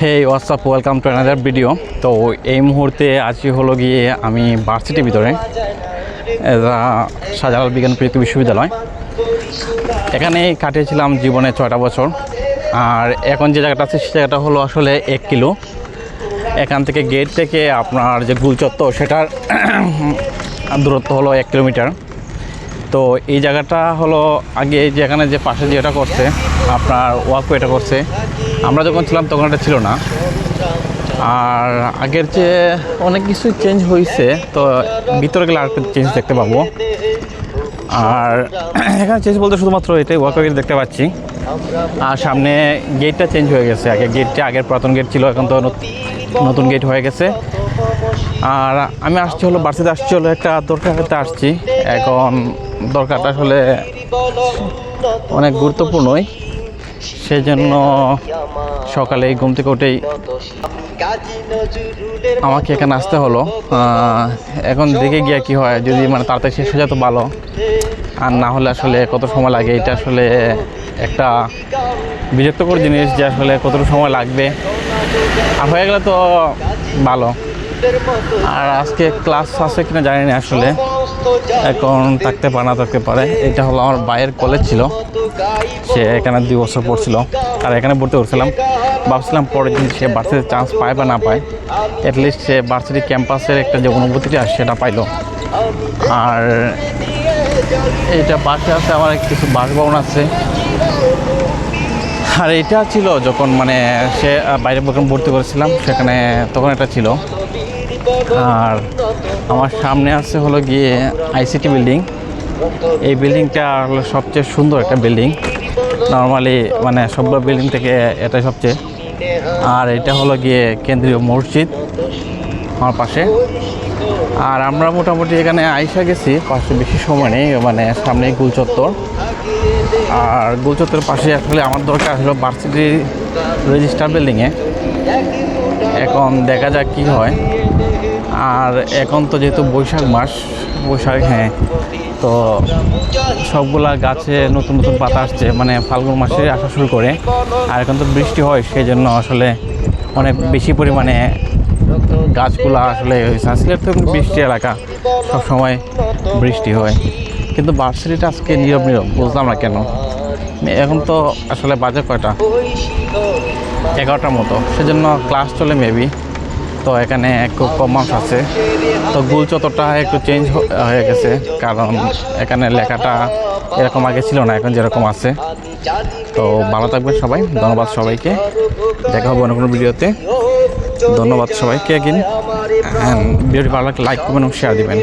Hey what's up, welcome to another video. তো এই মুহূর্তে আছি হলো গিয়ে আমি ভার্সিটির ভিতরে, শাহজালাল বিজ্ঞান প্রযুক্তি বিশ্ববিদ্যালয়। এখানে কাটিয়েছিলাম জীবনে 6টা বছর। আর এখন যে জায়গাটা আছে সে জায়গাটা হলো আসলে 1 কিলো। এখান থেকে গেট থেকে আপনার যে গুলচত্বর সেটার দূরত্ব হলো 1 কিলোমিটার। তো এই জায়গাটা হলো আগে যেখানে যে পাশে যেটা করছে আপনার ওয়াকওয়েটা করছে, আমরা যখন ছিলাম তখন এটা ছিল না। আর আগের যে অনেক কিছু চেঞ্জ হয়েছে, তো ভিতরে গেলে আর চেঞ্জ দেখতে পাবো। আর এখানে চেঞ্জ বলতে শুধুমাত্র এটাই ওয়াকওয়ে দেখতে পাচ্ছি। আর সামনে গেটটা চেঞ্জ হয়ে গেছে, আগের পুরাতন গেট ছিল, এখন তো নতুন গেট হয়ে গেছে। আর আমি আসছি হলো ভার্সিটিতে, আসছি হলো একটা দরকারতে আসছি। এখন দরকারটা আসলে অনেক গুরুত্বপূর্ণই, সেই জন্য সকালে ঘুম থেকে উঠেই আমাকে এখানে আসতে হলো। এখন দেখে গিয়ে কি হয়, যদি তাড়াতাড়ি শেষ হয়ে যেত ভালো, আর না হলে আসলে কত সময় লাগে এটা আসলে একটা বিরক্তকর জিনিস, যে আসলে কতটুকু সময় লাগবে। আর হয়ে গেলে তো ভালো। আর আজকে ক্লাস আছে কিনা জানি না আসলে, এখন থাকতে পারে না থাকতে পারে। এটা হলো আমার ভাইয়ের কলেজ ছিল, সে এখানে 2 বছর পড়ছিল। আর এখানে ভর্তি করছিলাম, ভাবছিলাম পরের দিন সে ভার্সিটির চান্স পায় বা না পায়, অ্যাটলিস্ট সে ভার্সিটি ক্যাম্পাসের একটা যে অনুভূতিটা সেটা পাইলো। আর এইটা পাশে আছে আমার কিছু বাসভবন আছে। আর এটা ছিল যখন সে বাইরে ভর্তি করেছিলাম সেখানে, তখন এটা ছিল। আর আমার সামনে আছে হলো গিয়ে আইসিটি বিল্ডিং। এই বিল্ডিংটা হলো সবচেয়ে সুন্দর একটা বিল্ডিং, নর্মালি সবগুলো বিল্ডিং থেকে এটা সবচেয়ে। আর এটা হলো গিয়ে কেন্দ্রীয় মসজিদ আমার পাশে। আর আমরা মোটামুটি এখানে আইসা গেছি, পাশে বেশি সময় নেই, সামনে গুলচত্বর। আর গুলচত্বরের পাশে আসলে আমার দরকার হলো ভার্সিটি রেজিস্টার বিল্ডিংয়ে। এখন দেখা যাক কি হয়। আর এখন তো যেহেতু বৈশাখ মাস, হ্যাঁ, তো সবগুলা গাছে নতুন নতুন পাতা আসছে, ফাল্গুন মাসে আসা শুরু করে। আর এখন তো বৃষ্টি হয়, সেই জন্য আসলে অনেক বেশি পরিমাণে গাছগুলা আসলে হয়েছে। আসলে তো বৃষ্টি এলাকা, সবসময় বৃষ্টি হয়, কিন্তু ভার্সিটিটা আজকে নীরব, বুঝলাম না কেন। এখন তো আসলে বাজে কয়টা, 11টার মতো, সেজন্য ক্লাস চলে মেবি। তো এখানে খুব কম মানুষ আছে। তো গুলচত্বরটা একটু চেঞ্জ হয়ে গেছে, কারণ এখানে লেখাটা এরকম আগে ছিল না, এখন যেরকম আছে। তো ভালো থাকবেন সবাই, ধন্যবাদ সবাইকে, দেখা হবে অন্য কোনো ভিডিওতে। ধন্যবাদ সবাইকে এগিন। ভিডিওটি ভালো লাগলে লাইক করবেন এবং শেয়ার দিবেন।